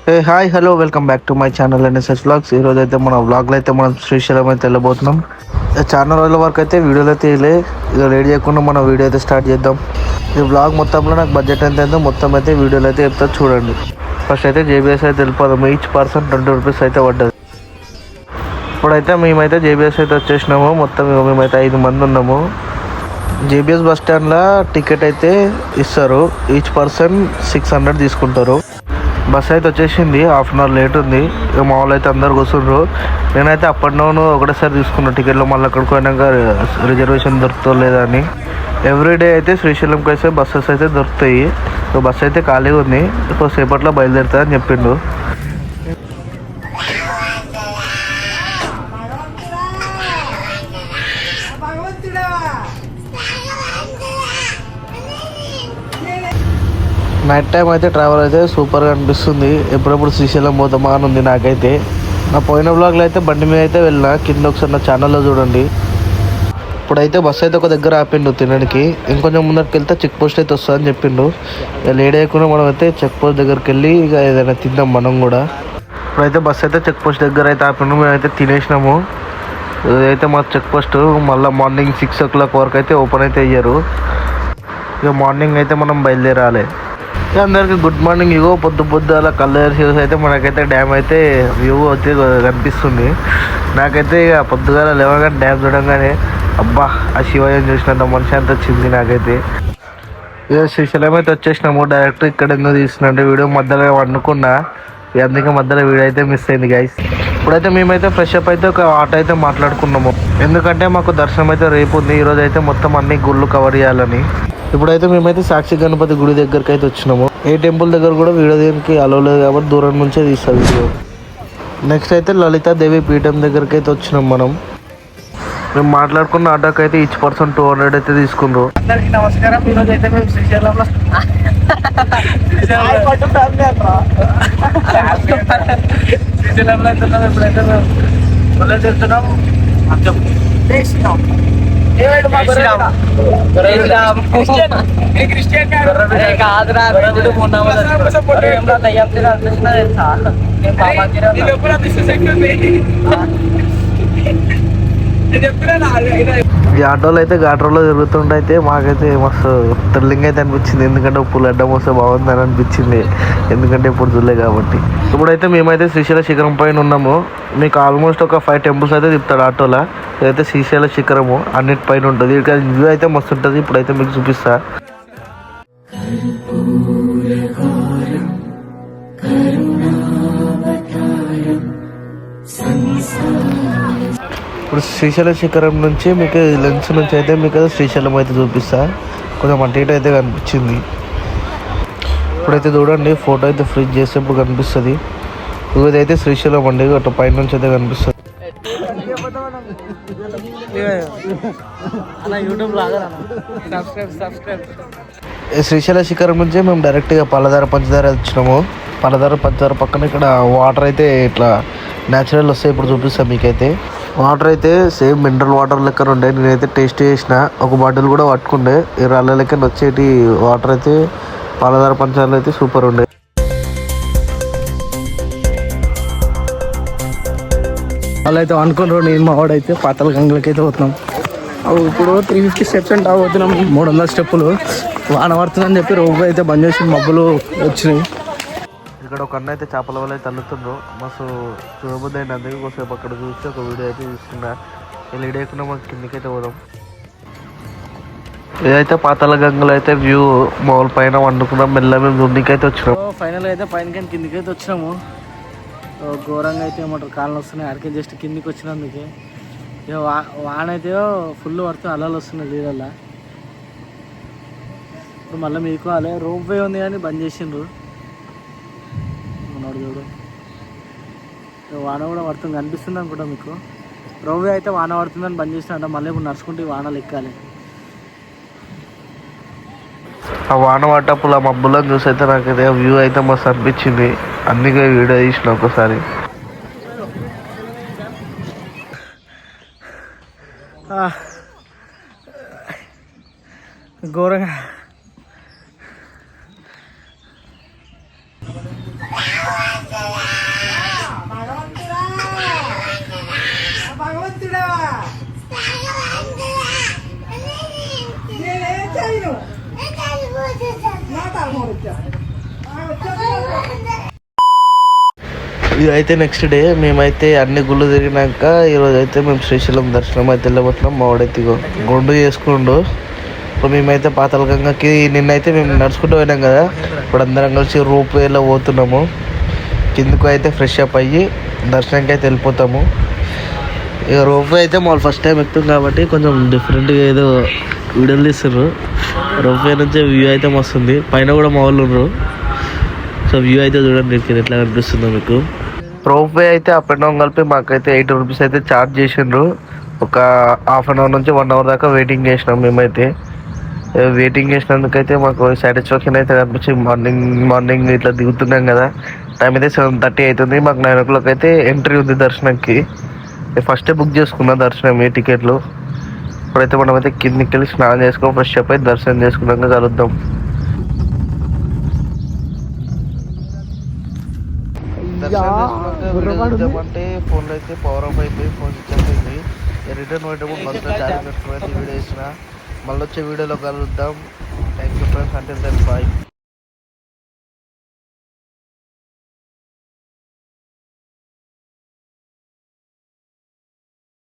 Hi hello welcome back to my channel NSS vlogs. ఈరోజు అయితే మన వ్లాగ్లో అయితే మనం శ్రీశైలం అయితే వెళ్ళబోతున్నాం. చాలా రోజుల వరకు అయితే వీడియోలు అయితే ఇక లేట్ చేయకుండా మనం వీడియో అయితే స్టార్ట్ చేద్దాం. ఈ వ్లాగ్ మొత్తంలో నాకు బడ్జెట్ ఎంత అయిందో మొత్తం అయితే వీడియోలు అయితే చెప్తా చూడండి. ఫస్ట్ అయితే జేబీఎస్ అయితే వెళ్ళిపోదాం. ఈచ్ పర్సన్ ₹20 అయితే పడ్డది. ఇప్పుడైతే మేమైతే జేబీఎస్ అయితే వచ్చేసినాము. మొత్తం మేమైతే 5 మంది ఉన్నాము. జేబీఎస్ బస్ స్టాండ్లో టికెట్ అయితే ఇస్తారు. ఈచ్ పర్సన్ 600 తీసుకుంటారు. బస్ అయితే వచ్చేసింది. హాఫ్ అన్ అవర్ లేట్ ఉంది. ఇక మా వాళ్ళు అయితే అందరు కూర్చుండ్రు. నేనైతే అప్ అండ్ డౌన్ ఒకటేసారి తీసుకున్నాను టికెట్లో. మళ్ళీ అక్కడికి పోయినాక రిజర్వేషన్ దొరుకుతో లేదా అని. ఎవ్రీడే అయితే శ్రీశైలంకి అయితే బస్సెస్ అయితే దొరుకుతాయి. సో బస్ అయితే ఖాళీగా ఉంది. సో సేపట్లో బయలుదేరుతా అని చెప్పిండు. నైట్ టైం అయితే ట్రావెల్ అయితే సూపర్గా అనిపిస్తుంది. ఎప్పుడెప్పుడు శ్రీశైలం పోతామా అని ఉంది నాకైతే. నా పోయిన బ్లాగ్లో అయితే బండి మీద అయితే వెళ్ళిన. కింద ఒకసారి నా ఛానల్లో చూడండి. ఇప్పుడైతే బస్సు అయితే ఒక దగ్గర ఆపిండు తినడానికి. ఇంకొంచెం ముందరికి వెళ్తే చెక్ పోస్ట్ అయితే వస్తుందని చెప్పిండు. ఇక లేట్ అయ్యకుండా మనం అయితే చెక్ పోస్ట్ దగ్గరికి వెళ్ళి ఇక ఏదైనా తిందాం మనం కూడా. ఇప్పుడైతే బస్సు అయితే చెక్ పోస్ట్ దగ్గర అయితే ఆపిండు. మేమైతే తినేసినాము. ఇదైతే మా చెక్ పోస్ట్. మళ్ళీ మార్నింగ్ 6 o'clock వరకు అయితే ఓపెన్ అయితే అయ్యారు. ఇక మార్నింగ్ అయితే మనం బయలుదేరాలి. అందరికి గుడ్ మార్నింగ్. ఇగో పొద్దు అలా కలర్ షూస్ అయితే మనకైతే డ్యామ్ అయితే వ్యూ వచ్చి కనిపిస్తుంది. నాకైతే ఇక పొద్దుగాల లేవగానే డ్యామ్ చూడంగానే అబ్బా ఆ శివయ్యం చూసినంత మనిషి అంత వచ్చింది నాకైతే. ఇక శ్రీశైలం అయితే వచ్చేసినాము. డైరెక్ట్ ఇక్కడ ఎందుకు తీసినంటే వీడియో మధ్యలో వండుకున్నా. అందుకే మధ్యలో వీడియో అయితే మిస్ అయింది గైస్. ఇప్పుడైతే మేమైతే ఫ్రెష్ అప్ అయితే ఒక ఆటో అయితే మాట్లాడుకున్నాము. ఎందుకంటే మాకు దర్శనం అయితే రేపు ఉంది. ఈరోజు అయితే మొత్తం అన్ని గుళ్ళు కవర్ చేయాలని. ఇప్పుడైతే మేమైతే సాక్షి గణపతి గుడి దగ్గరికి అయితే వచ్చినాము. ఏ టెంపుల్ దగ్గర కూడా వీడియో దేనికి అలవ్ లేదు కాబట్టి దూరం నుంచే తీస్తాం వీడియో. నెక్స్ట్ అయితే లలితాదేవి పీఠం దగ్గరికి అయితే వచ్చినాం మనం. మేము మాట్లాడుకున్న ఆటోకి అయితే ఈచ్ పర్సన్ 200 అయితే తీసుకుండ్రు. అందరికీ నమస్కారం. ఈరోజు అయితే మేము శ్రీశైలంలో వెళ్తున్నాం. ఇప్పుడైతే మేము వెళ్తున్నాం. ఈ ఆటోలో అయితే ఘాట్రోలో తిరుగుతుంటే అయితే మాకైతే మస్తు థ్రిల్లింగ్ అయితే అనిపించింది. ఎందుకంటే ఉప్పులు అడ్డం వస్తే బాగుందని అనిపించింది. ఎందుకంటే ఇప్పుడు చూడలే కాబట్టి. ఇప్పుడైతే మేమైతే శ్రీశైల శిఖరం పైన ఉన్నాము. మీకు ఆల్మోస్ట్ ఒక 5 temples అయితే తిప్పుతాడు ఆటోలో. ఇదైతే శ్రీశైల శిఖరము అన్నిటిపైన ఉంటుంది. ఇక్కడ వ్యూ అయితే మస్తు ఉంటుంది. ఇప్పుడైతే మీకు చూపిస్తా. ఇప్పుడు శ్రీశైల శిఖరం నుంచి మీకు లెన్స్ నుంచి అయితే మీకు శ్రీశైలం అయితే చూపిస్తా. కొంచెం అటు ఇటు అయితే కనిపించింది. ఇప్పుడైతే చూడండి ఫోటో అయితే ఫ్రీజ్ చేస్తే ఇప్పుడు కనిపిస్తుంది. ఇదైతే శ్రీశైలం అండి. అటు పైన నుంచి అయితే కనిపిస్తుంది. శ్రీశైల శిఖరం నుంచి మేము డైరెక్ట్గా పల్లదార పంచదార వచ్చినాము. పల్లదార పంచదార పక్కన ఇక్కడ వాటర్ అయితే ఇట్లా న్యాచురల్ వస్తాయి. ఇప్పుడు చూపిస్తాను మీకైతే. వాటర్ అయితే సేమ్ మినరల్ వాటర్ లెక్కన ఉండే. నేనైతే టేస్ట్ చేసిన. ఒక బాటిల్ కూడా పట్టుకుండే. ఈ రాళ్ళ లెక్కన వచ్చేటి వాటర్ అయితే పల్లదార పంచదారలు అయితే సూపర్ ఉండే. వాళ్ళు అయితే అనుకున్నారు. నేను మా వాడైతే పాతల గంగలకి అయితే పోతున్నాం. ఇప్పుడు 350 steps అంటే పోతున్నాం. 300 స్టెప్పులు. వాన పడుతుందని చెప్పి రోడ్డు అయితే బంద్ చేసి మబ్బులు వచ్చినాయి. ఇక్కడ ఒక అన్న అయితే చేపల వల్ల అయితే అల్లుతుండ్రు. మస్తు చూడబుద్ది అయిన అందుకే ఒకసేపు అక్కడ చూసి ఒక వీడియో అయితే తీసుకున్నా. వీళ్ళు ఇడేకుండా మాకు కిందకైతే పోదాం. ఇదైతే పాతాళ గంగలో అయితే వ్యూ మామూలు పైన వండుకున్నాం. మెల్ల మేము దున్నికైతే వచ్చినాం. ఫైనల్ అయితే పైన కిందికైతే వచ్చినాము. ఘోరంగా అయితే ఏమంటారు కాళ్ళు వస్తున్నాయి. అడికే జస్ట్ కిందికి వచ్చినందుకే. ఇక వాన అయితే ఫుల్ పడుతుంది. అలలు వస్తున్నాయి నీళ్ళల్లో. ఇప్పుడు మళ్ళీ మీకు అలా రోప్ వే ఉంది కానీ బంద్ చేసిండ్రు. మనోడు చూడు వాన కూడా పడుతుంది అనిపిస్తుంది అనుకుంటా మీకు. రోప్ వే అయితే వాన పడుతుందని బంద్ చేసినట్ట. మళ్ళీ ఇప్పుడు నడుచుకుంటే వానలు ఎక్కాలి. ఆ వాన పడ్డప్పుడు ఆ మబ్బులను చూసి అయితే నాకైతే వ్యూ అయితే మస్తు అనిపించింది. అందుకే వీడియో తీసిన ఒకసారి. ఘోరంగా ఇది అయితే నెక్స్ట్ డే మేమైతే అన్ని గుళ్ళు తిరిగినాక ఈరోజు అయితే మేము శ్రీశైలం దర్శనం అయితే వెళ్ళబోతున్నాం. మా వాడైతే ఇగో గుండు చేసుకుండు. ఇప్పుడు మేమైతే పాతాళగంగకి నిన్నైతే మేము నడుచుకుంటూ పోయినాం కదా, ఇప్పుడు అందరం కలిసి రోప్ వేలో పోతున్నాము. కిందకు అయితే ఫ్రెష్ అప్ అయ్యి దర్శనంకి అయితే వెళ్ళిపోతాము. ఇక రోప్ వే అయితే మాకు ఫస్ట్ టైం ఎక్కుతాం కాబట్టి కొంచెం డిఫరెంట్గా ఏదో వీడియోలు తీస్తుర్రు. రోప్ వే నుంచి వ్యూ అయితే మస్తుంది. పైన కూడా మా వాళ్ళు ఉన్నారు. సో వ్యూ అయితే చూడండి ఎట్లా కనిపిస్తుందో మీకు. రోప్ వే అయితే అప్ అండ్ డౌన్ కలిపి మాకైతే 80 రూపీస్ అయితే ఛార్జ్ చేసిండ్రు. ఒక హాఫ్ అన్ అవర్ నుంచి 1 అవర్ దాకా వెయిటింగ్ చేసినాం. మేమైతే వెయిటింగ్ చేసినందుకైతే మాకు సాటిస్ఫాక్షన్ అయితే అనిపించింది. మార్నింగ్ ఇట్లా దిగుతున్నాం కదా, టైం అయితే 7:30 అవుతుంది. మాకు 9 o'clock అయితే ఎంట్రీ ఉంది దర్శనంకి. ఫస్టే బుక్ చేసుకున్నా దర్శనం ఈ టికెట్లు. ఇప్పుడైతే మనమైతే కిందికి వెళ్ళి స్నానం చేసుకొని ఫ్రెష్ అప్ అయితే దర్శనం చేసుకున్నాక కలుద్దాం. అంటే ఫోన్లో అయితే పవర్ ఆఫ్ అయిపోయి ఫోన్ స్విచ్ ఆఫ్ అయింది. రిటర్న్ పోయేటప్పుడు బస్సులో ఛార్జింగ్ పెట్టుకుని వీడియో వేసిన. మళ్ళీ వచ్చే వీడియోలో కలుద్దాం. Thank you friends. అంటే బాయ్.